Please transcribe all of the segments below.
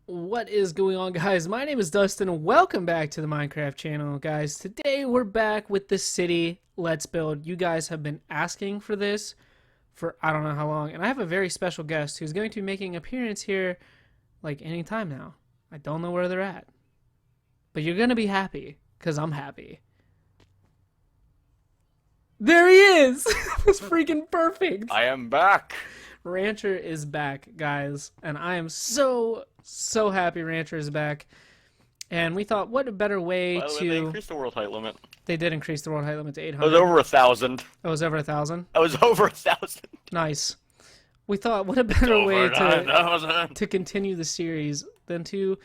What is going on, guys? My name is Dustin. Welcome back to the Minecraft channel, guys. Today we're back with the city Let's Build. You guys have been asking for this for I don't know how long, and I have a very special guest who's going to be making an appearance here like any time now. I don't know where they're at, but you're gonna be happy because I'm happy. There he is. That was freaking perfect. I am back. Rancher is back, guys, and I am so happy Rancher is back. And we thought, what a better way By the way, to... they increased the world height limit. They did increase the world height limit to I 800. was over 1,000. Oh, it was over 1,000? I was over 1,000. Nice. We thought, what a better way Over 9,000. to continue the series than to,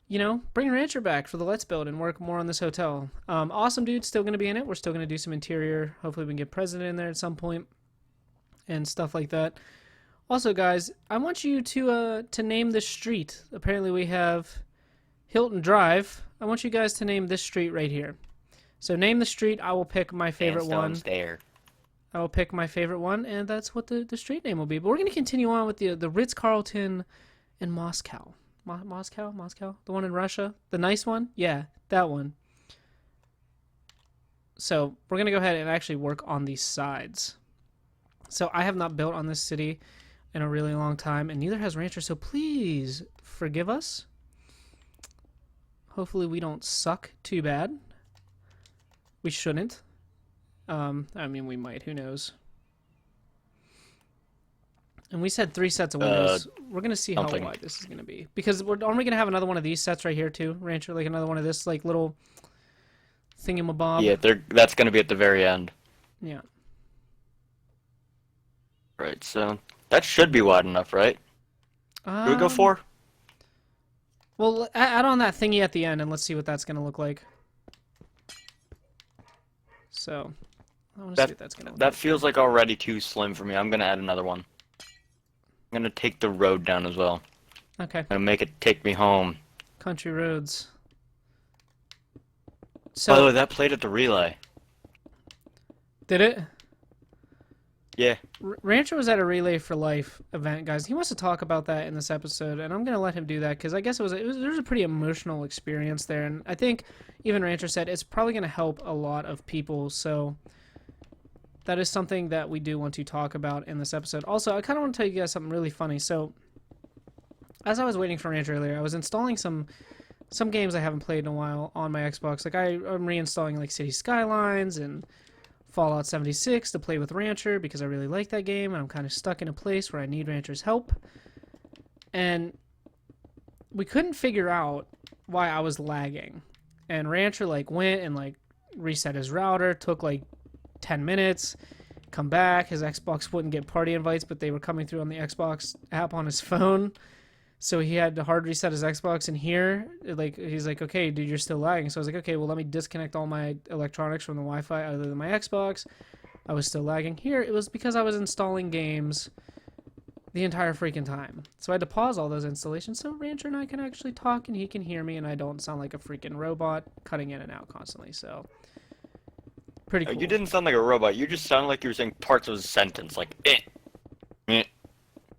you know, bring Rancher back for the Let's Build and work more on this hotel. Awesome Dude's still going to be in it. We're still going to do some interior. Hopefully we can get President in there at some point and stuff like that. Also, guys, I want you to name this street. Apparently we have Hilton Drive. I want you guys to name this street right here. So name the street. I will pick my favorite one. Stair. I will pick my favorite one, and that's what the street name will be. But we're going to continue on with the Ritz-Carlton in Moscow. Moscow? The one in Russia? The nice one? Yeah, that one. So we're going to go ahead and actually work on these sides. So I have not built on this city in a really long time, and neither has Rancher, so please forgive us. Hopefully we don't suck too bad. We shouldn't. I mean, we might. Who knows? And we said 3 sets of windows. We're going to see how wide this is going to be. Because aren't we going to have another one of these sets right here, too, Rancher? Like another one of this, like, little thingamabob? Yeah, that's going to be at the very end. Yeah. Right, so that should be wide enough, right? Do we go 4? Well, add on that thingy at the end, and let's see what that's going to look like. So, I want to see what that's going to look like. That feels like already too slim for me. I'm going to add another one. I'm going to take the road down as well. Okay. I'm going to make it take me home. Country roads. So, By the way, that played at the relay. did it? Yeah. Rancher was at a Relay for Life event, guys. He wants to talk about that in this episode, and I'm going to let him do that because I guess there was a pretty emotional experience there, and I think even Rancher said it's probably going to help a lot of people, so that is something that we do want to talk about in this episode. Also, I kind of want to tell you guys something really funny. So, as I was waiting for Rancher earlier, I was installing some games I haven't played in a while on my Xbox. Like, I'm reinstalling, like, City Skylines and Fallout 76 to play with Rancher because I really like that game, and I'm kind of stuck in a place where I need Rancher's help. And we couldn't figure out why I was lagging. And Rancher like went and like reset his router, took like 10 minutes, come back, his Xbox wouldn't get party invites, but they were coming through on the Xbox app on his phone. So he had to hard reset his Xbox, and here, like, he's like, okay, dude, you're still lagging. So I was like, okay, well, let me disconnect all my electronics from the Wi-Fi other than my Xbox. I was still lagging. Here, it was because I was installing games the entire freaking time. So I had to pause all those installations so Rancher and I can actually talk, and he can hear me, and I don't sound like a freaking robot cutting in and out constantly. So, pretty cool. You didn't sound like a robot. You just sounded like you were saying parts of a sentence, like,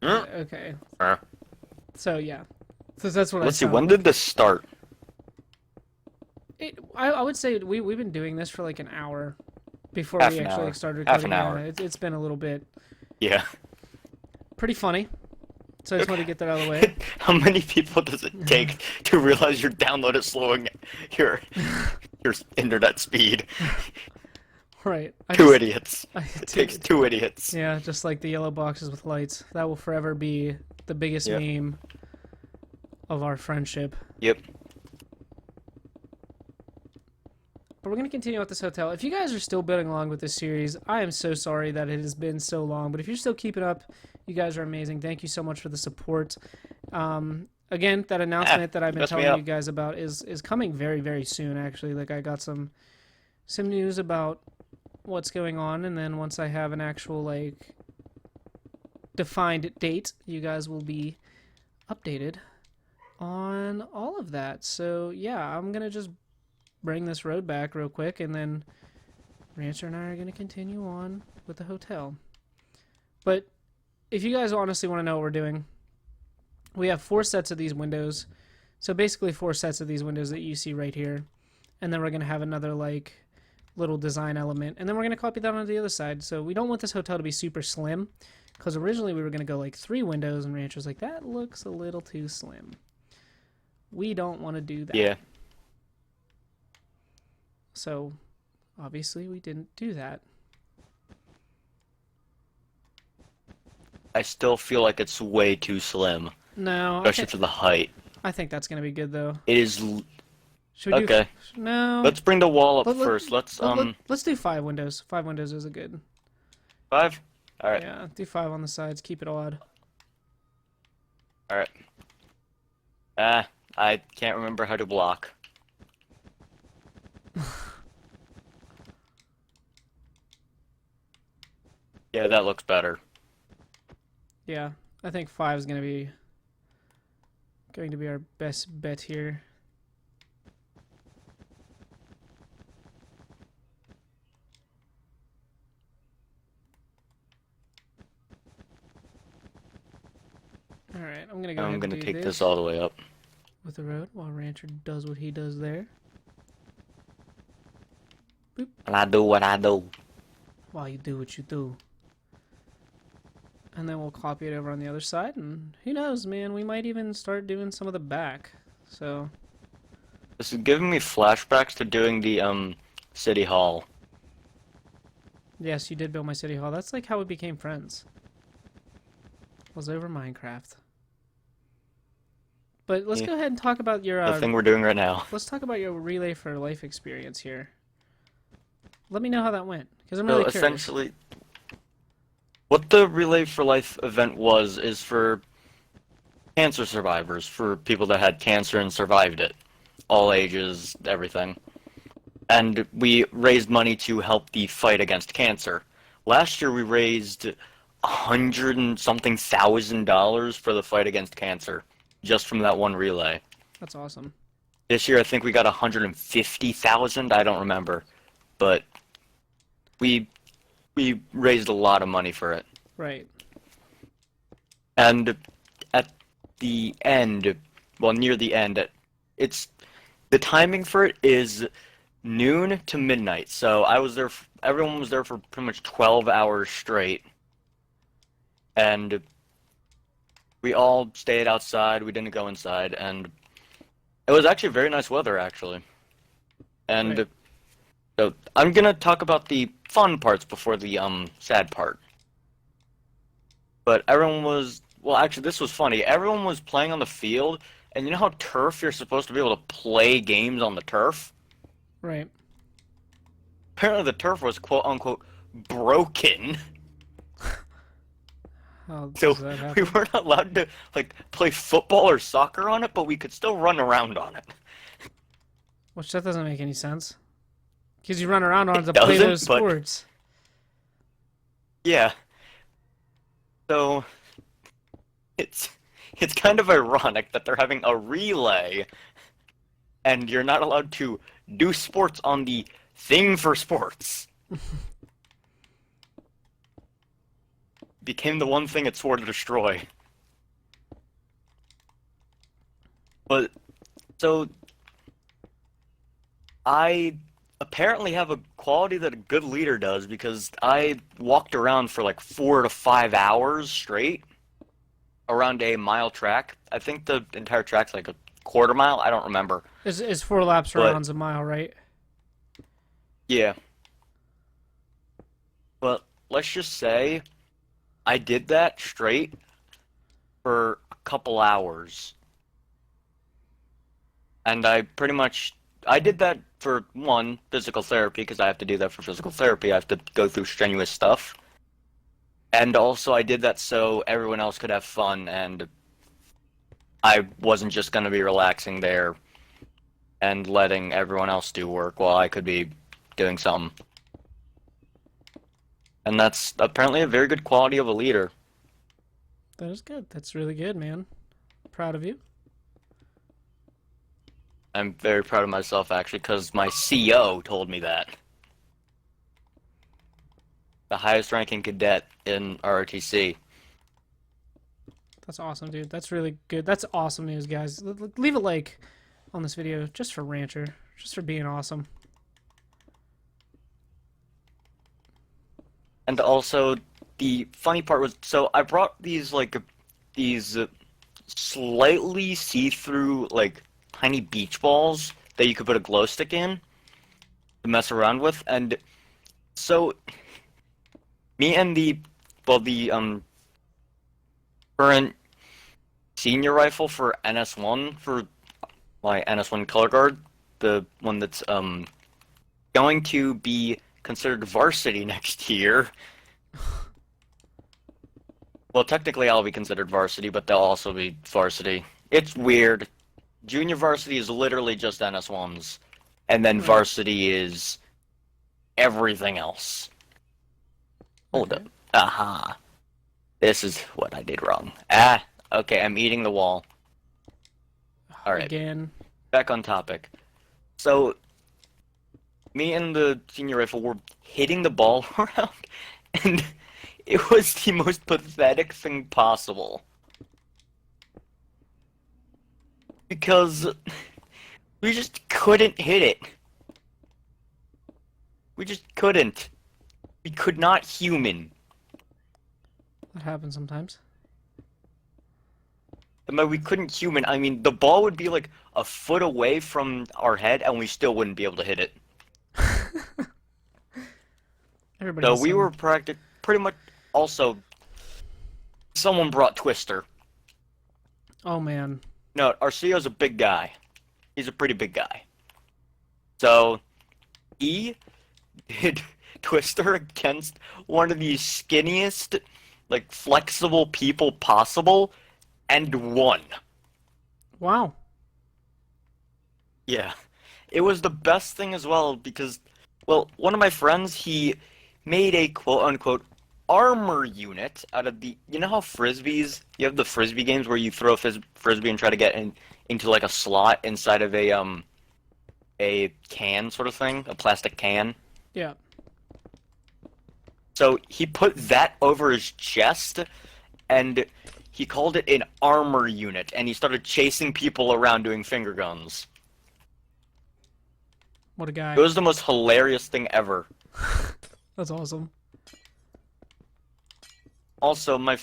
Okay. So, yeah. So that's what Let's see, when did this start? I would say we've been doing this for like an hour before Half we an actually hour. started Half recording. an hour. It's been a little bit Yeah. pretty funny. So I just wanted to get that out of the way. How many people does it take to realize your download is slowing your internet speed? Right. Two idiots. It takes 2 idiots. Yeah, just like the yellow boxes with lights. That will forever be the biggest meme of our friendship. Yep. But we're going to continue with this hotel. If you guys are still building along with this series, I am so sorry that it has been so long. But if you're still keeping up, you guys are amazing. Thank you so much for the support. Again, that announcement that I've been telling you guys about is coming very, very soon, actually. Like, I got some news about what's going on, and then once I have an actual, like, defined date, you guys will be updated on all of that. So, yeah, I'm going to just bring this road back real quick, and then Rancher and I are going to continue on with the hotel. But if you guys honestly want to know what we're doing, We have 4 sets of these windows. So basically 4 sets of these windows that you see right here. And then we're going to have another like little design element. And then we're going to copy that onto the other side. So we don't want this hotel to be super slim. Because originally we were going to go like 3 windows, and Ranch was like, that looks a little too slim. We don't want to do that. Yeah. So obviously we didn't do that. I still feel like it's way too slim, No, especially for the height. I think that's going to be good though. It is. Should we Okay. No. Let's bring the wall up first. Let's Let's do 5 windows. 5 windows is a good. 5. All right. Yeah, do 5 on the sides. Keep it odd. All right. I can't remember how to block. Yeah, that looks better. Yeah, I think 5 is going to be our best bet here. All right, I'm I'm gonna gonna take this this all the way up. with the road while Rancher does what he does there. Boop. And I do what I do. While you do what you do. And then we'll copy it over on the other side, and who knows, man, we might even start doing some of the back. So This is giving me flashbacks to doing the city hall. yes, you did build my city hall. That's like how we became friends. Was over Minecraft. But let's go ahead and talk about your The thing we're doing right now. let's talk about your Relay for Life experience here. Let me know how that went, because I'm So really curious. essentially, what the Relay for Life event is for cancer survivors, for people that had cancer and survived it, all ages, everything. And we raised money to help the fight against cancer. Last year we raised $100 and something thousand for the fight against cancer, just from that one relay. That's awesome. This year I think we got 150,000. I don't remember, but we raised a lot of money for it. Right. And at the end, well, near the end, the timing for it is noon to midnight. So I was there. Everyone was there for pretty much 12 hours straight, and we all stayed outside. We didn't go inside, and it was actually very nice weather, actually. And Right. so I'm gonna talk about the fun parts before the sad part. But everyone was, well, actually, this was funny. Everyone was playing on the field, and you know how turf, you're supposed to be able to play games on the turf? Right. Apparently the turf was quote-unquote broken. How So does that we happen? weren't allowed to, like, play football or soccer on it, but we could still run around on it. Which that doesn't make any sense. Because you run around on it to It play doesn't, those but- sports. Yeah. So it's kind of ironic that they're having a relay and you're not allowed to do sports on the thing for sports. Became the one thing it swore to destroy. But so I apparently have a quality that a good leader does, because I walked around for like 4 to 5 hours straight around a mile track. I think the entire track's like a quarter mile. I don't remember. Is 4 laps But- around a mile, right? Yeah. But let's just say I did that straight for a couple hours. And I did that for, one, physical therapy, because I have to do that for physical therapy. I have to go through strenuous stuff. And also I did that so everyone else could have fun, and I wasn't just going to be relaxing there and letting everyone else do work while I could be doing something. And that's apparently a very good quality of a leader. That is good. That's really good, man. Proud of you. I'm very proud of myself, actually, because my CO told me that. The highest ranking cadet in ROTC. That's awesome, dude. That's really good. That's awesome news, guys. Leave a like on this video just for Rancher, just for being awesome. And also, the funny part was, so I brought these slightly see-through tiny beach balls that you could put a glow stick in to mess around with, and so me and the current senior rifle for NS1 for my NS1 color guard, the one that's going to be considered varsity next year. Well, technically I'll be considered varsity, but they'll also be varsity. It's weird. Junior varsity is literally just NS1s, and then varsity is everything else. Hold up. Aha. This is what I did wrong. Okay, I'm eating the wall. Alright. Again. Back on topic. So, me and the senior rifle were hitting the ball around, and it was the most pathetic thing possible. Because we just couldn't hit it. We just couldn't. We could not human. That happens sometimes. And by we couldn't human, I mean the ball would be like a foot away from our head and we still wouldn't be able to hit it. So we were pretty much also someone brought Twister. Oh man. No, Arceo's a big guy. He's a pretty big guy. So he did Twister against one of the skinniest, flexible people possible, and won. Wow. Yeah. It was the best thing as well because, well, one of my friends, he made a quote-unquote armor unit out of the... You know how Frisbees... You have the Frisbee games where you throw a Frisbee and try to get into, a slot inside of a can sort of thing? A plastic can? Yeah. So he put that over his chest, and he called it an armor unit, and he started chasing people around doing finger guns. What a guy. It was the most hilarious thing ever. That's awesome. Also, my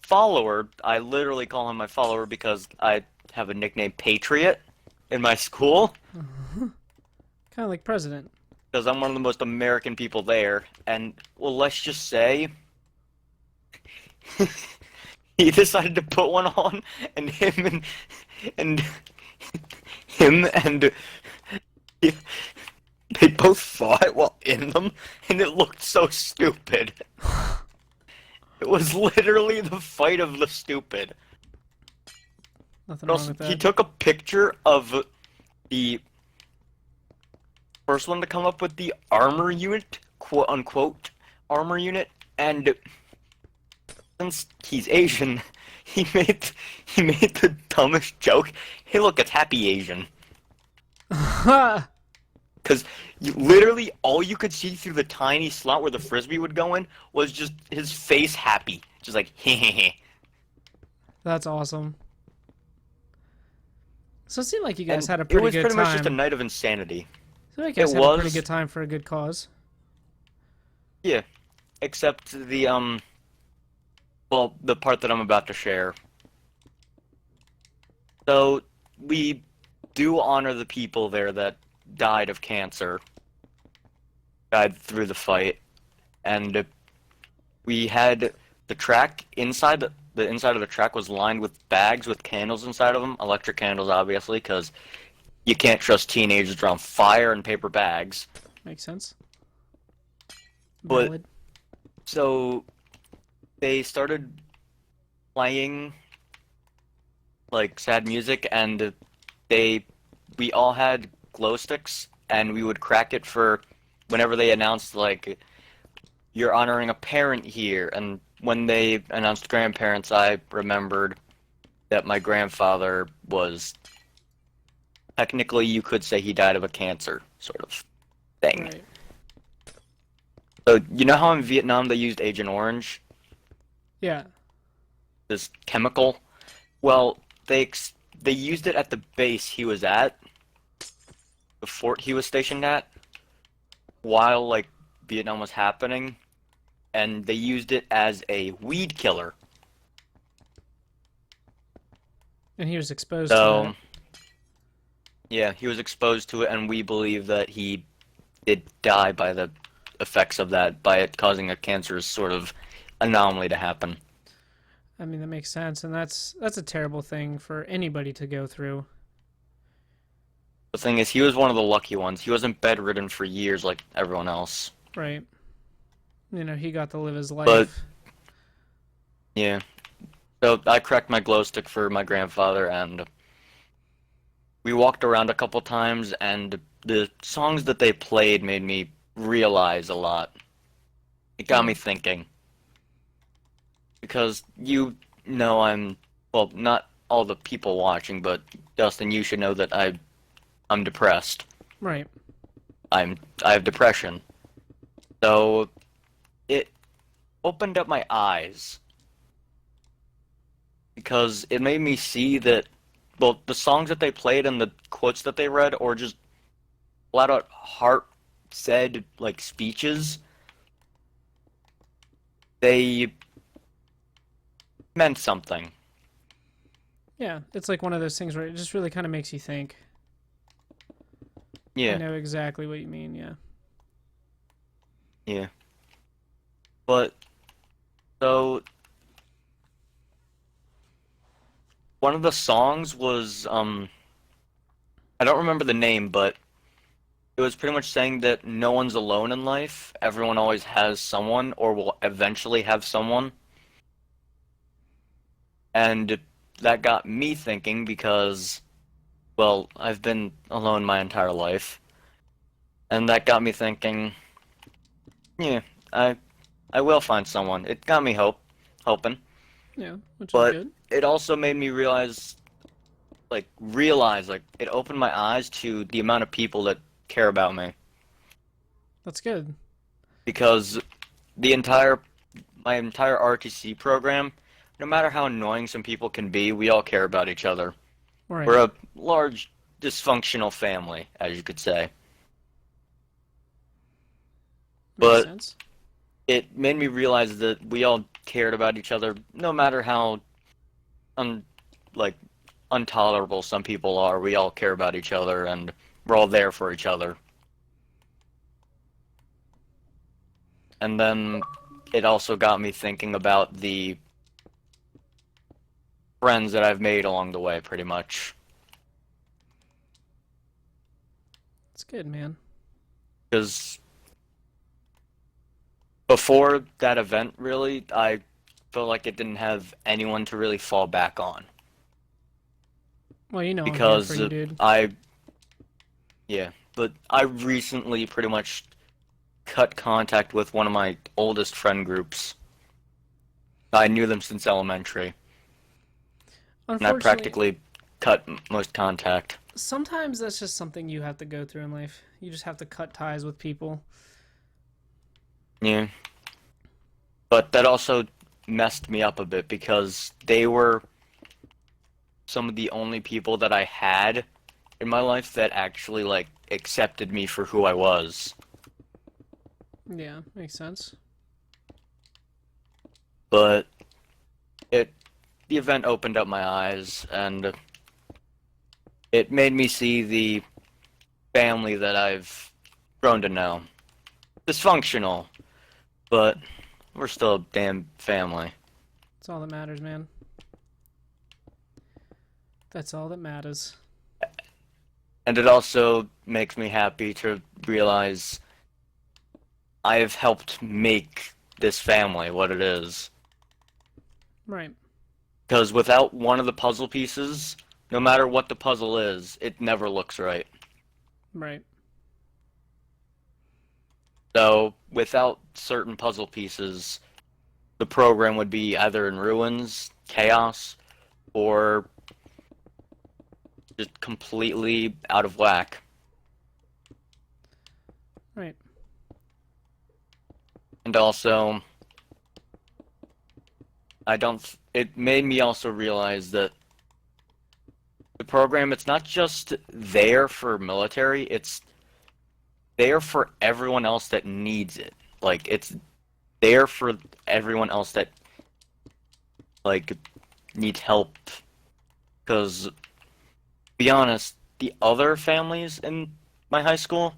follower, I literally call him my follower because I have a nickname Patriot in my school. Kind of like President. Because I'm one of the most American people there, and, well, let's just say... he decided to put one on, and him and they both fought while in them, and it looked so stupid. It was literally the fight of the stupid. Nothing wrong with that. He took a picture of the first one to come up with the armor unit, quote unquote armor unit, and since he's Asian, he made the dumbest joke. Hey, look, it's Happy Asian. Because literally all you could see through the tiny slot where the Frisbee would go in was just his face happy. Just like, hehehe. That's awesome. So it seemed like you guys had a pretty good time. It was pretty much just a night of insanity. So you guys had a pretty good time for a good cause. Yeah. Except the, well, the part that I'm about to share. So, we do honor the people there that died of cancer, died through the fight, and we had the track inside, the inside of the track was lined with bags with candles inside of them, electric candles obviously, because you can't trust teenagers around fire and paper bags. Makes sense. But, so, they started playing sad music, and we all had glow sticks, and we would crack it for whenever they announced you're honoring a parent here. And when they announced grandparents, I remembered that my grandfather was technically, you could say, he died of a cancer sort of thing. Right. So you know how in Vietnam they used Agent Orange? Yeah. this chemical. Well, they used it at the base he was at, the fort he was stationed at, while like Vietnam was happening, and they used it as a weed killer. And he was exposed to So, that. yeah, he was exposed to it, and we believe that he did die by the effects of that, by it causing a cancerous sort of anomaly to happen. I mean, that makes sense, and that's a terrible thing for anybody to go through. The thing is, he was one of the lucky ones. He wasn't bedridden for years like everyone else. Right. You know, he got to live his But, life. yeah. So, I cracked my glow stick for my grandfather, and we walked around a couple times, and the songs that they played made me realize a lot. It got me thinking. Because you know well, not all the people watching, but Dustin, you should know that I'm depressed. Right. I have depression. So it opened up my eyes because it made me see that, well, the songs that they played and the quotes that they read, or just flat out heart said like speeches, they meant something. Yeah, it's like one of those things where it just really kind of makes you think. I Yeah, know exactly what you mean, yeah. yeah. But so one of the songs was I don't remember the name, but it was pretty much saying that no one's alone in life. Everyone always has someone or will eventually have someone. And that got me thinking because, well, I've been alone my entire life. And that got me thinking, yeah, I will find someone. It got me hoping. Yeah, which is But good. it also made me realize, like, it opened my eyes to the amount of people that care about me. That's good. Because my entire ROTC program, no matter how annoying some people can be, we all care about each other. Right. We're a large dysfunctional family, as you could say. Makes But sense. it made me realize that we all cared about each other, no matter how un like intolerable some people are. We all care about each other, and we're all there for each other. And then it also got me thinking about the friends that I've made along the way, pretty much. It's good, man. Because before that event, really, I felt like it didn't have anyone to really fall back on. Well, you know I'm here for Because you, dude. yeah, but I recently pretty much cut contact with one of my oldest friend groups. I knew them since elementary, and I Unfortunately, practically cut most contact. sometimes that's just something you have to go through in life. You just have to cut ties with people. Yeah. But that also messed me up a bit because they were some of the only people that I had in my life that actually, like, accepted me for who I was. Yeah, makes sense. But it the event opened up my eyes, and it made me see the family that I've grown to know. Dysfunctional, but we're still a damn family. That's all that matters, man. That's all that matters. And it also makes me happy to realize I have helped make this family what it is. Right. Because without one of the puzzle pieces, no matter what the puzzle is, it never looks right. Right. So, without certain puzzle pieces, the program would be either in ruins, chaos, or just completely out of whack. Right. And also, it made me also realize that the program, it's not just there for military, it's there for everyone else that needs it. Like, it's there for everyone else that, like, needs help. Because, be honest, the other families in my high school,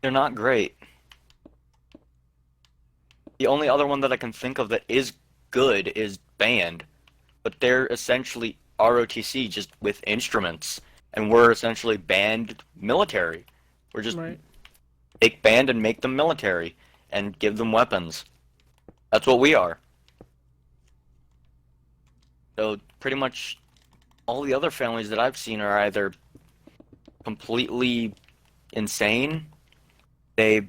they're not great. The only other one that I can think of that is good is band, but they're essentially ROTC just with instruments, and we're essentially band military. We're just Right. take band and make them military and give them weapons. That's what we are. So pretty much all the other families that I've seen are either completely insane, they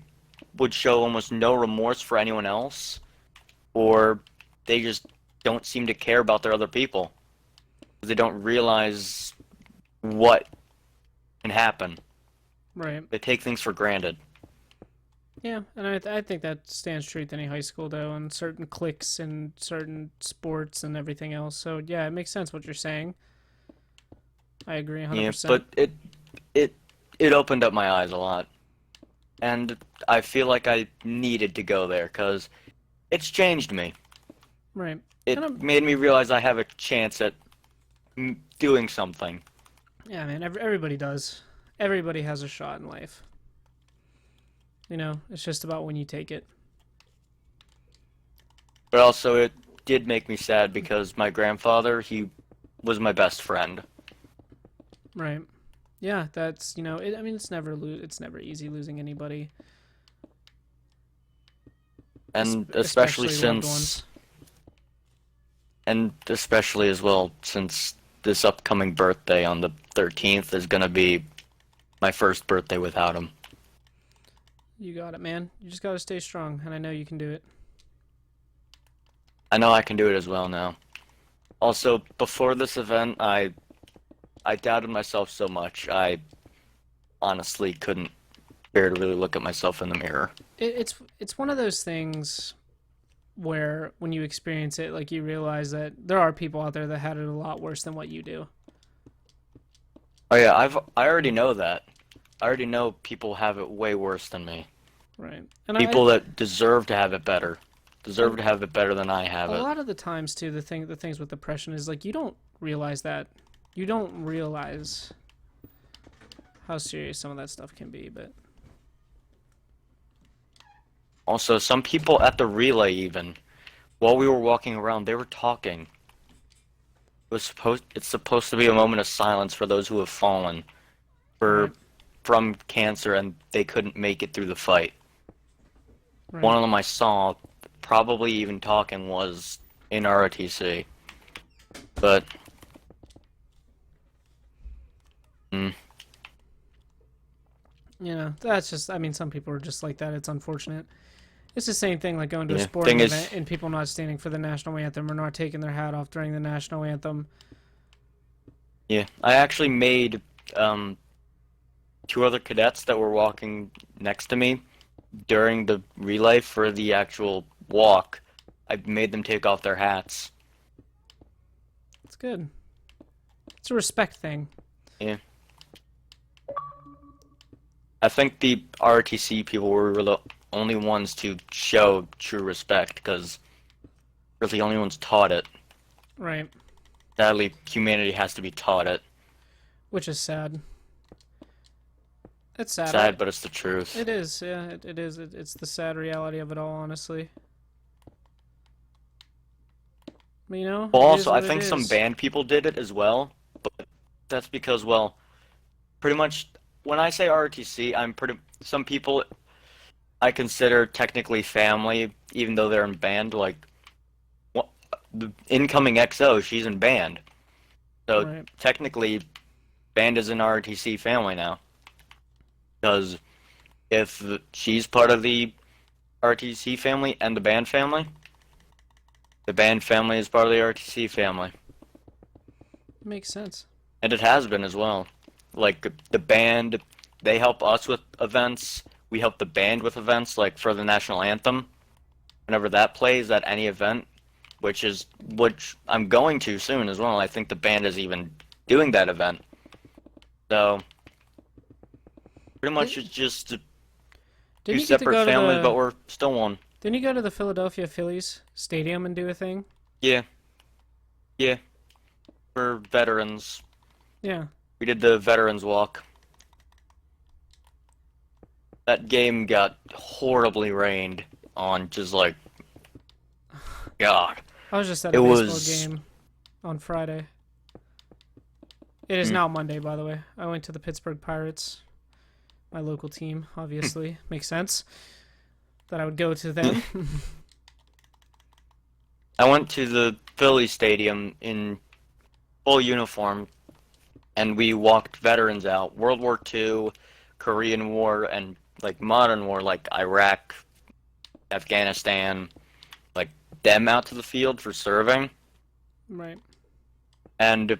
would show almost no remorse for anyone else, or they just don't seem to care about their other people. They don't realize what can happen. Right. They take things for granted. Yeah, and I think that stands true to any high school, though, and certain cliques and certain sports and everything else. So, yeah, it makes sense what you're saying. I agree 100%. Yeah, but it opened up my eyes a lot. And I feel like I needed to go there, because it's changed me. Right. It made me realize I have a chance at doing something. Yeah, man, everybody does. Everybody has a shot in life. You know, it's just about when you take it. But also, it did make me sad because my grandfather, he was my best friend. Right. Yeah, that's, you know, I mean, it's never easy losing anybody. And especially loved since, ones. and especially as well, since this upcoming birthday on the 13th is going to be my first birthday without him. You got it, man. You just got to stay strong, and I know you can do it. I know I can do it as well now. Also, before this event, I doubted myself so much. I honestly couldn't bear to really look at myself in the mirror. It's one of those things where when you experience it, like, you realize that there are people out there that had it a lot worse than what you do. Oh yeah, I already know that. I already know people have it way worse than me. Right. And People that deserve to have it better. Deserve to have it better than I have a it. lot of the times too, the things with depression is, like, you don't realize that. You don't realize how serious some of that stuff can be, but Also, some people at the relay even, while we were walking around, they were talking. It's supposed to be a moment of silence for those who have fallen Right. from cancer and they couldn't make it through the fight. Right. One of them I saw, probably even talking, was in ROTC. But you know, that's just, I mean, some people are just like that. It's unfortunate. It's the same thing like going to a Yeah, sporting thing is- event and people not standing for the national anthem or not taking their hat off during the national anthem. yeah, I actually made two other cadets that were walking next to me during the relay for the actual walk. I made them take off their hats. It's good. It's a respect thing. Yeah. I think the ROTC people were the only ones to show true respect, because we're the only ones taught it. Right. Sadly, humanity has to be taught it. Which is sad. It's sad. Sad, but it's the truth. It is, yeah, it is. It's the sad reality of it all, honestly. But, you know, Well, it is also, I what it think some is. band people did it as well, but that's because, well, pretty much when I say ROTC, some people I consider technically family, even though they're in band. Like, the incoming XO, she's in band, so Right. technically, band is an ROTC family now. Because if she's part of the ROTC family and the band family is part of the ROTC family. Makes sense. And it has been as well. Like, the band, they help us with events. We help the band with events, like for the national anthem. Whenever that plays at any event, which I'm going to soon as well. I think the band is even doing that event. So pretty much it's just two Didn't you get to separate go to families, the? but we're still one. Didn't you go to the Philadelphia Phillies stadium and do a thing? Yeah, yeah. For veterans, Yeah. we did the veterans walk. That game got horribly rained on, just like, God. I was just at It a baseball was- game on Friday. It is now Monday, by the way. I went to the Pittsburgh Pirates, my local team, obviously. Makes sense that I would go to them. I went to the Philly Stadium in full uniform, and we walked veterans out. World War II, Korean War, and like modern war, like Iraq, Afghanistan, like them out to the field for serving. Right. And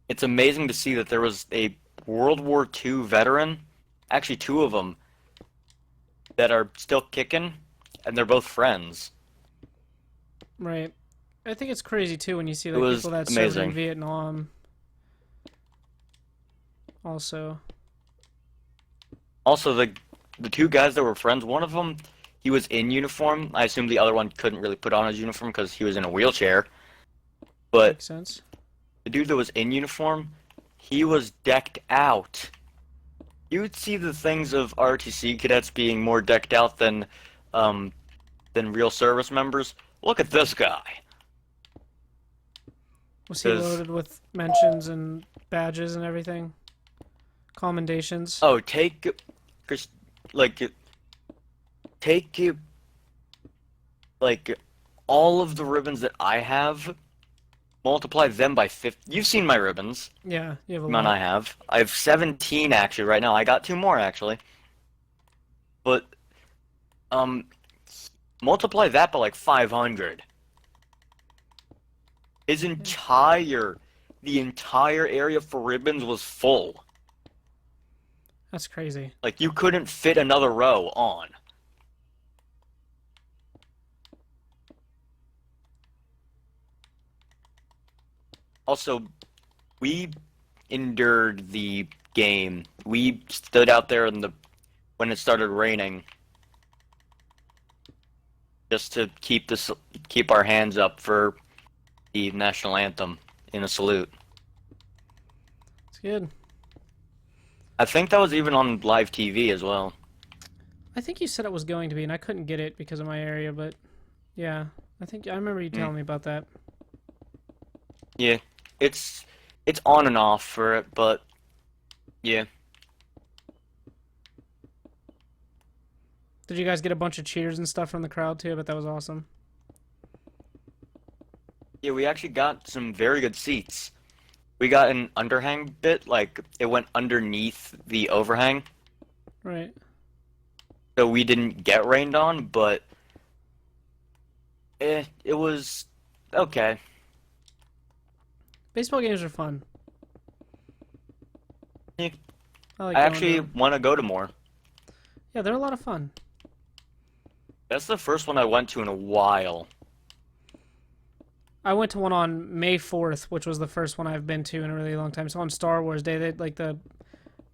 it's amazing to see that there was a World War II veteran, actually two of them, that are still kicking, and they're both friends. Right. I think it's crazy, too, when you see It like was people that served in amazing. Vietnam. Also. Also, the two guys that were friends, one of them, he was in uniform. I assume the other one couldn't really put on his uniform because he was in a wheelchair. But Makes sense. the dude that was in uniform, he was decked out. You would see the things of ROTC cadets being more decked out than real service members. Look at this guy. Was he loaded with mentions and badges and everything? Commendations? Oh, take all of the ribbons that I have, multiply them by 50. You've seen my ribbons. Yeah, you have a Man, lot. I have. I have 17 actually right now. I got 2 more actually. But multiply that by like 500. The entire area for ribbons was full. That's crazy. Like you couldn't fit another row on. Also, we endured the game. We stood out there when it started raining, just to keep our hands up for the national anthem in a salute. It's good. I think that was even on live TV as well. I think you said it was going to be, and I couldn't get it because of my area, but yeah. I remember you telling me about that. Yeah, it's on and off for it, but yeah. Did you guys get a bunch of cheers and stuff from the crowd too? I bet that was awesome. Yeah, we actually got some very good seats. We got an underhang bit, like it went underneath the overhang, Right. so we didn't get rained on, but it was okay. Baseball games are fun. Yeah. I like I going actually to them. want to go to more. Yeah, they're a lot of fun. That's the first one I went to in a while. I went to one on May 4th, which was the first one I've been to in a really long time. So on Star Wars Day, they like the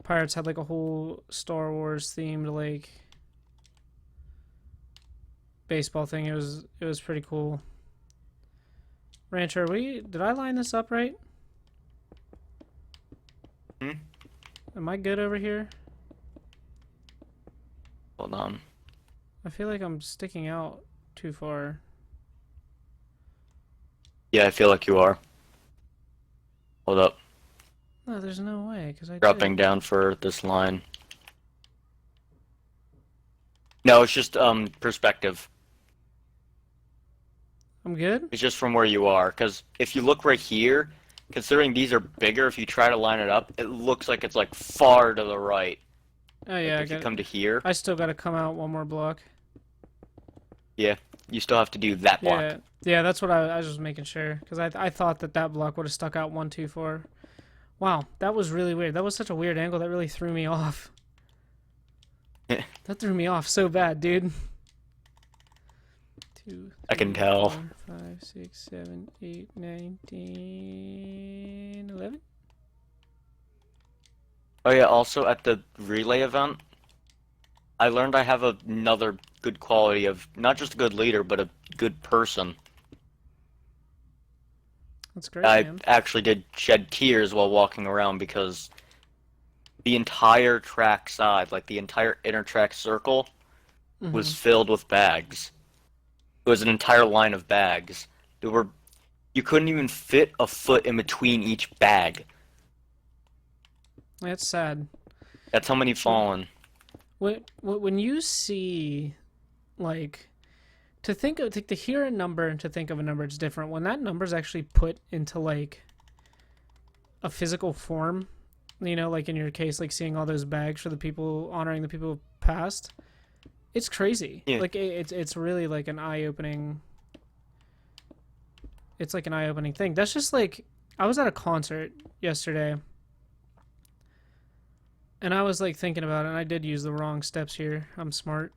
Pirates had like a whole Star Wars themed like baseball thing. It was pretty cool. Rancher, did I line this up right? Hmm? Am I good over here? Hold on. I feel like I'm sticking out too far. Yeah, I feel like you are. Hold up. No, there's no way, because I Dropping did. down for this line. No, it's just perspective. I'm good? It's just from where you are, because if you look right here, considering these are bigger, if you try to line it up, it looks like it's like far to the right. Oh yeah, I If you got come to here, I still got to come out one more block. yeah, you still have to do that block. Yeah, yeah, that's what I was just making sure, because I thought that block would have stuck out 1, 2, 4. Wow, that was really weird. That was such a weird angle. That really threw me off. That threw me off so bad, dude. 2, I can 3, tell. 4, 5, 6, 7, 8, 9, 10, 11. Oh yeah, also at the relay event, I learned I have another good quality of not just a good leader, but a good person. That's great, I man. actually did shed tears while walking around because the entire track side, like the entire inner track circle, was filled with bags. It was an entire line of bags. You couldn't even fit a foot in between each bag. That's sad. That's how many fallen. When you see, like, to hear a number and to think of a number, it's different. When that number is actually put into, like, a physical form, you know, like in your case, like seeing all those bags for the people, honoring the people who passed, it's crazy. Yeah. Like, it's really, like, it's like an eye-opening thing. That's just, like, I was at a concert yesterday, and I was, like, thinking about it, and I did use the wrong steps here. I'm smart.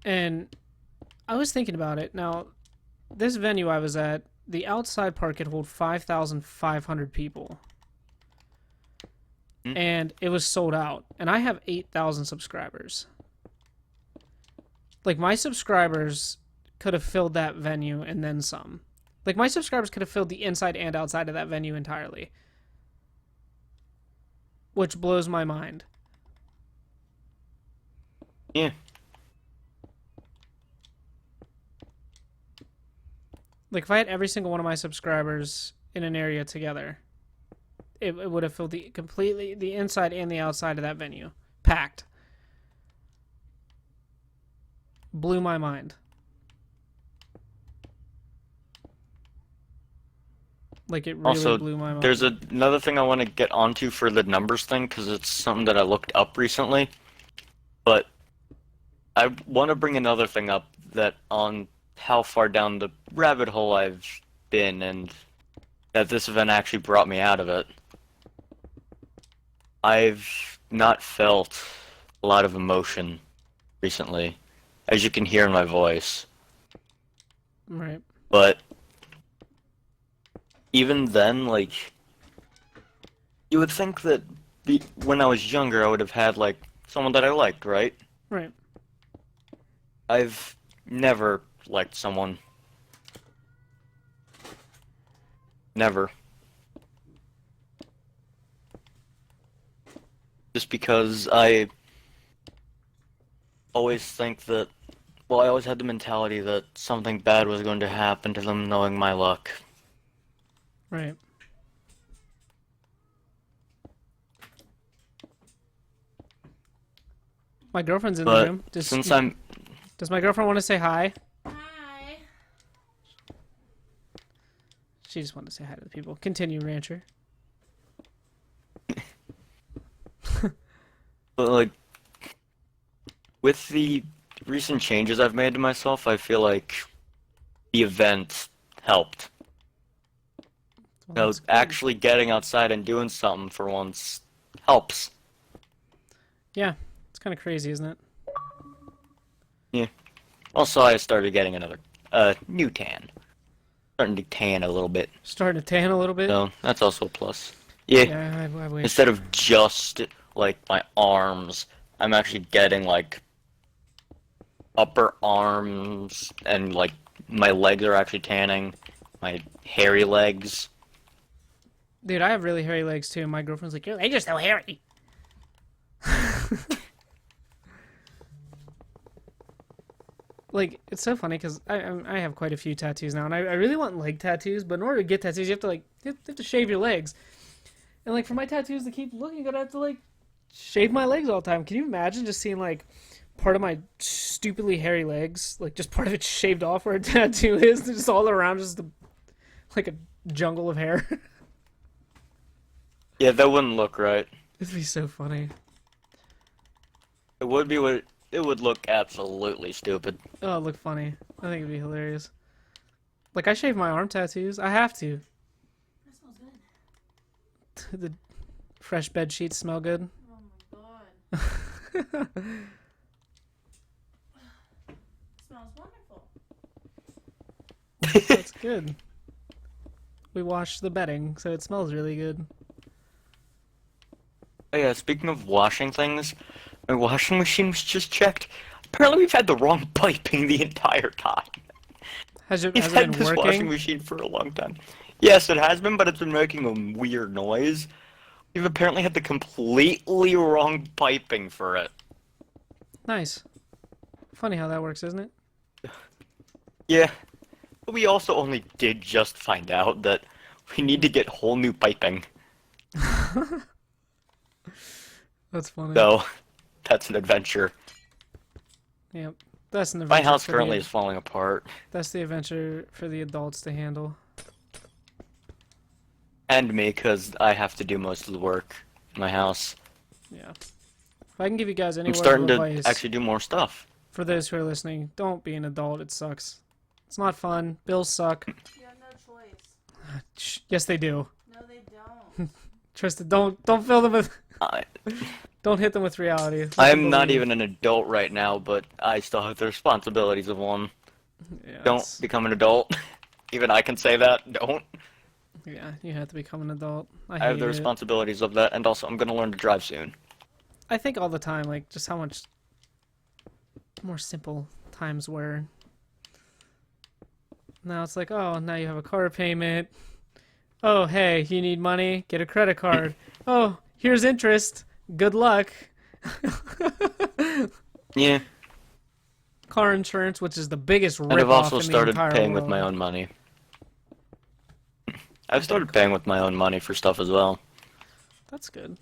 And I was thinking about it. Now, this venue I was at, the outside part could hold 5,500 people. And it was sold out. And I have 8,000 subscribers. Like, my subscribers could have filled that venue and then some. Like, my subscribers could have filled the inside and outside of that venue entirely. Which blows my mind. Yeah. Like, if I had every single one of my subscribers in an area together, it would have filled the inside and the outside of that venue. Packed. Blew my mind. Like, it really Also, blew my mind. there's another thing I want to get onto for the numbers thing, because it's something that I looked up recently. But I want to bring another thing up that on how far down the rabbit hole I've been, and that this event actually brought me out of it. I've not felt a lot of emotion recently, as you can hear in my voice. Right. But even then, like, you would think that when I was younger, I would have had, like, someone that I liked, right? Right. I've never liked someone. Never. Just because I always think that, well, I always had the mentality that something bad was going to happen to them knowing my luck. Right. My girlfriend's in the room. Does my girlfriend want to say hi? Hi. She just wanted to say hi to the people. Continue, Rancher. But, like, with the recent changes I've made to myself, I feel like the event helped. Well, So actually getting outside and doing something for once helps. yeah, it's kind of crazy, isn't it? Yeah. Also, I started getting another new tan. Starting to tan a little bit. Starting to tan a little bit. So that's also a plus. Yeah. Yeah, I wish. Instead of just like my arms, I'm actually getting like upper arms, and like my legs are actually tanning. My hairy legs. Dude, I have really hairy legs too. My girlfriend's like, your legs are so hairy. Like, it's so funny because I have quite a few tattoos now, and I really want leg tattoos, but in order to get tattoos, you have to like you have to shave your legs. And like for my tattoos to keep looking good, I have to like shave my legs all the time. Can you imagine just seeing like part of my stupidly hairy legs, like just part of it shaved off where a tattoo is, just all around, just like a jungle of hair? Yeah, that wouldn't look right. It'd be so funny. It would be what it would look absolutely stupid. Oh, it'd look funny. I think it'd be hilarious. Like, I shave my arm tattoos. I have to. That smells good. The fresh bed sheets smell good. Oh my god. Smells wonderful. That's good. We washed the bedding, so it smells really good. Oh yeah, speaking of washing things, my washing machine was just checked. Apparently we've had the wrong piping the entire time. Has it We've been had this washing working? machine for a long time. Yes, it has been, but it's been making a weird noise. We've apparently had the completely wrong piping for it. Nice. Funny how that works, isn't it? Yeah, but we also only did just find out that we need to get whole new piping. That's funny. So, that's an adventure. Yep. That's an My adventure. house for currently the, is falling apart. That's the adventure for the adults to handle. And me, because I have to do most of the work in my house. Yeah. If I can give you guys any I'm word starting of to advice actually do more stuff. for those who are listening, don't be an adult. It sucks. It's not fun. Bills suck. You have no choice. Shh. Yes, they do. No, they don't. Tristan, don't fill them with. I, Don't hit them with reality. Let I them am not believe. even an adult right now, but I still have the responsibilities of one. Yeah, Don't it's- become an adult. Even I can say that. Don't. Yeah, you have to become an adult. I have hate the it. responsibilities of that, and also I'm gonna learn to drive soon. I think all the time, like, just how much more simple times were. Now it's like, oh, now you have a car payment. Oh, hey, you need money? Get a credit card. Oh, here's interest. Good luck. Yeah, Car insurance, which is the biggest and I've rip-off also in the started entire paying world. with my own money. I've started paying with my own money for stuff as well. That's good.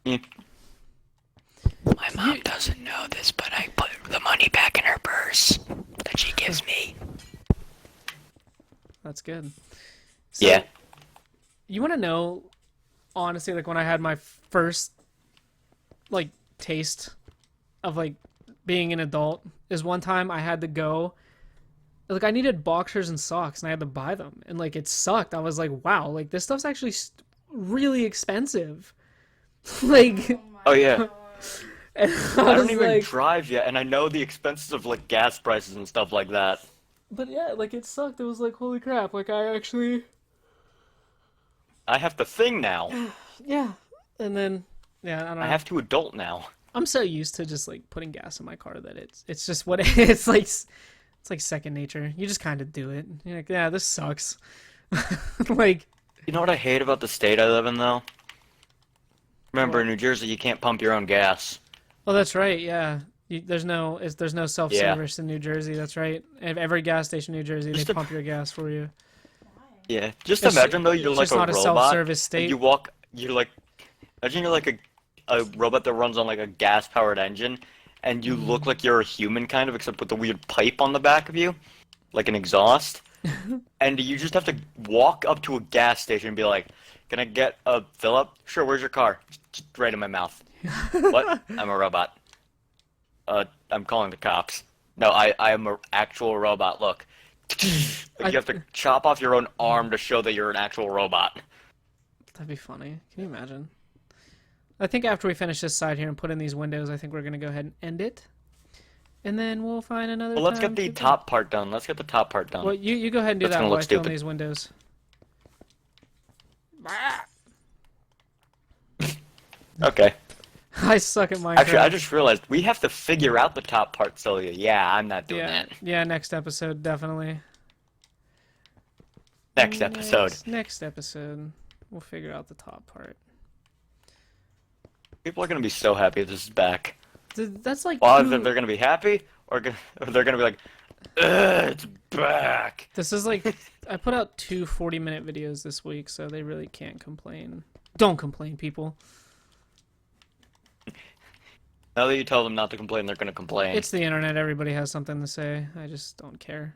Yeah. My mom doesn't know this, but I put the money back in her purse that she gives me. That's good. So, Yeah. You want to know, honestly, like when I had my first, like, taste of, like, being an adult, is one time I had to go, like, I needed boxers and socks, and I had to buy them, and, like, it sucked. I was like, wow, like, this stuff's actually really expensive. Like, Oh yeah. and I was don't even like, drive yet, and I know the expenses of like gas prices and stuff like that. but yeah, like, it sucked. It was like, holy crap, like, I actually, I have to thing now. yeah. And then, yeah, I don't know. I have to adult now. I'm so used to just like putting gas in my car that it's just what it's like. It's like second nature. You just kind of do it. You're like, yeah, this sucks. Like, You know what I hate about the state I live in, though? Remember, What? in New Jersey, you can't pump your own gas. oh, that's right. Yeah, there's no self-service in New Jersey. That's right. At every gas station in New Jersey, Just they a- pump your gas for you. Yeah, just It's- imagine though you're it's like just a not a robot, self-service and state. you walk. You're like, imagine you're like a robot that runs on like a gas-powered engine, and you look like you're a human kind of, except with a weird pipe on the back of you, like an exhaust. And you just have to walk up to a gas station and be like, "Can I get a fill up? Sure. Where's your car? Just right in my mouth." What? I'm a robot. I'm calling the cops. No, I am an actual robot. Look. Like you have to chop off your own arm to show that you're an actual robot. That'd be funny. Can you imagine? I think after we finish this side here and put in these windows, I think we're gonna go ahead and end it, and then we'll find another. Well, let's time get the to- top part done. Let's get the top part done. Well, you go ahead and do That's that gonna while look I film stupid. these windows. Okay. I suck at Minecraft. Actually, I just realized we have to figure out the top part, so yeah, I'm not doing yeah, that. yeah. Next episode, definitely. Next episode. Next episode, we'll figure out the top part. People are gonna be so happy this is back. That's like Well, two- either they're gonna be happy, or they're gonna be like, "Ugh, it's back." This is like I put out 2 40-minute videos this week, so they really can't complain. Don't complain, people. Now that you tell them not to complain, they're gonna complain. It's the internet. Everybody has something to say. I just don't care.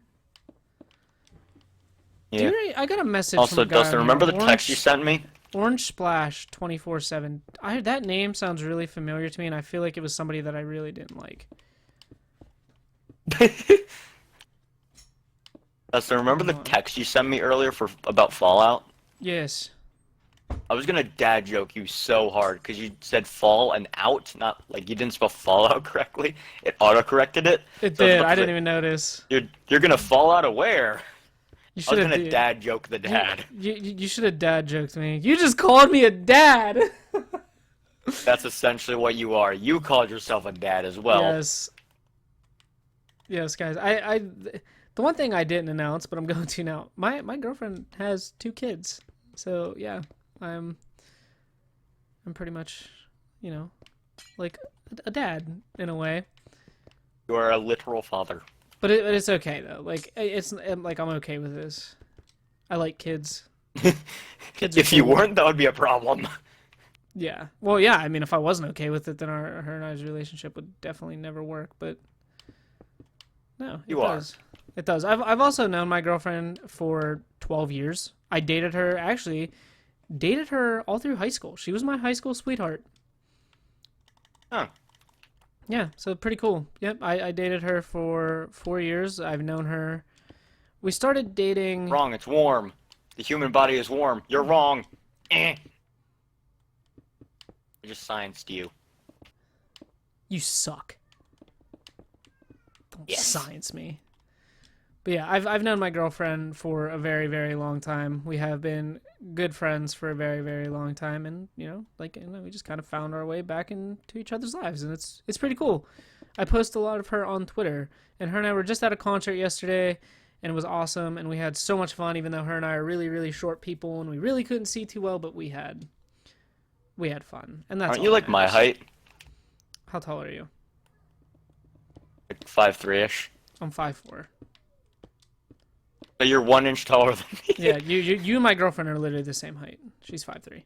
Yeah. I got a message Also, from a guy Dustin, on remember here, the text you sent me? Orange Splash 24/7. That name sounds really familiar to me, and I feel like it was somebody that I really didn't like. Dustin, remember the text you sent me earlier about Fallout? Yes. I was gonna dad joke you so hard because you said fall and out, not like you didn't spell fallout correctly. It auto-corrected it. It So did. about I to didn't say, even notice. You're gonna fall out of where? You I should was have. gonna dad joke the dad. You should have dad joked me. You just called me a dad. That's essentially what you are. You called yourself a dad as well. Yes. Yes, guys. The one thing I didn't announce, but I'm going to now. My girlfriend has 2 kids. So yeah, I'm pretty much, you know, like a dad in a way. You are a literal father. But it's okay though. Like it's like I'm okay with this. I like kids. Kids are If you cool. weren't, that would be a problem. Yeah. Well, yeah. I mean, if I wasn't okay with it, then her and I's relationship would definitely never work. But no, it You are. does. It does. I've also known my girlfriend for 12 years. I dated her. Actually, dated her all through high school. She was my high school sweetheart. Huh. Yeah. So pretty cool. Yep. I dated her for 4 years. I've known her. We started dating. Wrong. It's warm. The human body is warm. You're wrong. I just scienced you. You suck. Don't Yes. science me. But yeah, I've known my girlfriend for a very, very long time. We have been good friends for a very, very long time, and we just kind of found our way back into each other's lives, and it's pretty cool. I post a lot of her on Twitter, and her and I were just at a concert yesterday, and it was awesome, and we had so much fun. Even though her and I are really, really short people, and we really couldn't see too well, but we had fun, and that's. Aren't all you that like my matters. height? How tall are you? Like 5'3"-ish. I'm 5'4". So you're 1 inch taller than me. Yeah, you and my girlfriend are literally the same height. She's 5'3".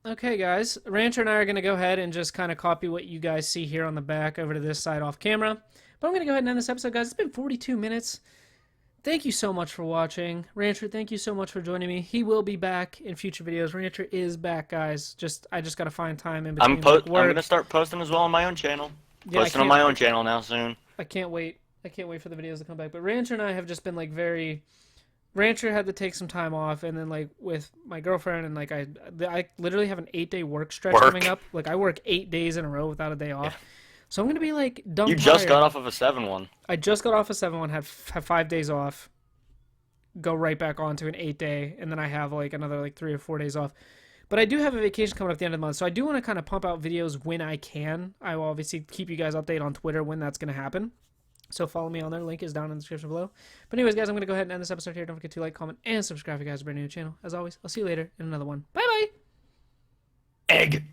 Okay, guys. Rancher and I are going to go ahead and just kind of copy what you guys see here on the back over to this side off camera. But I'm going to go ahead and end this episode, guys. It's been 42 minutes. Thank you so much for watching. Rancher, thank you so much for joining me. He will be back in future videos. Rancher is back, guys. I just got to find time in between I'm work. going to start posting as well on my own channel. Yeah, Posting on my own channel now soon. I can't wait. I can't wait for the videos to come back. But Rancher and I have just been like very. Rancher had to take some time off, and then like with my girlfriend and like I literally have an 8-day work stretch coming up. Like I work 8 days in a row without a day off. Yeah. So I'm gonna be like dumb. You just tired. got off of a 7-1. I just got off a 7-1. Have 5 days off. Go right back on to an 8-day, and then I have like another like 3 or 4 days off. But I do have a vacation coming up at the end of the month, so I do want to kind of pump out videos when I can. I will obviously keep you guys updated on Twitter when that's going to happen. So follow me on there. Link is down in the description below. But anyways, guys, I'm going to go ahead and end this episode here. Don't forget to like, comment, and subscribe if you guys are brand new to the channel. As always, I'll see you later in another one. Bye-bye! Egg!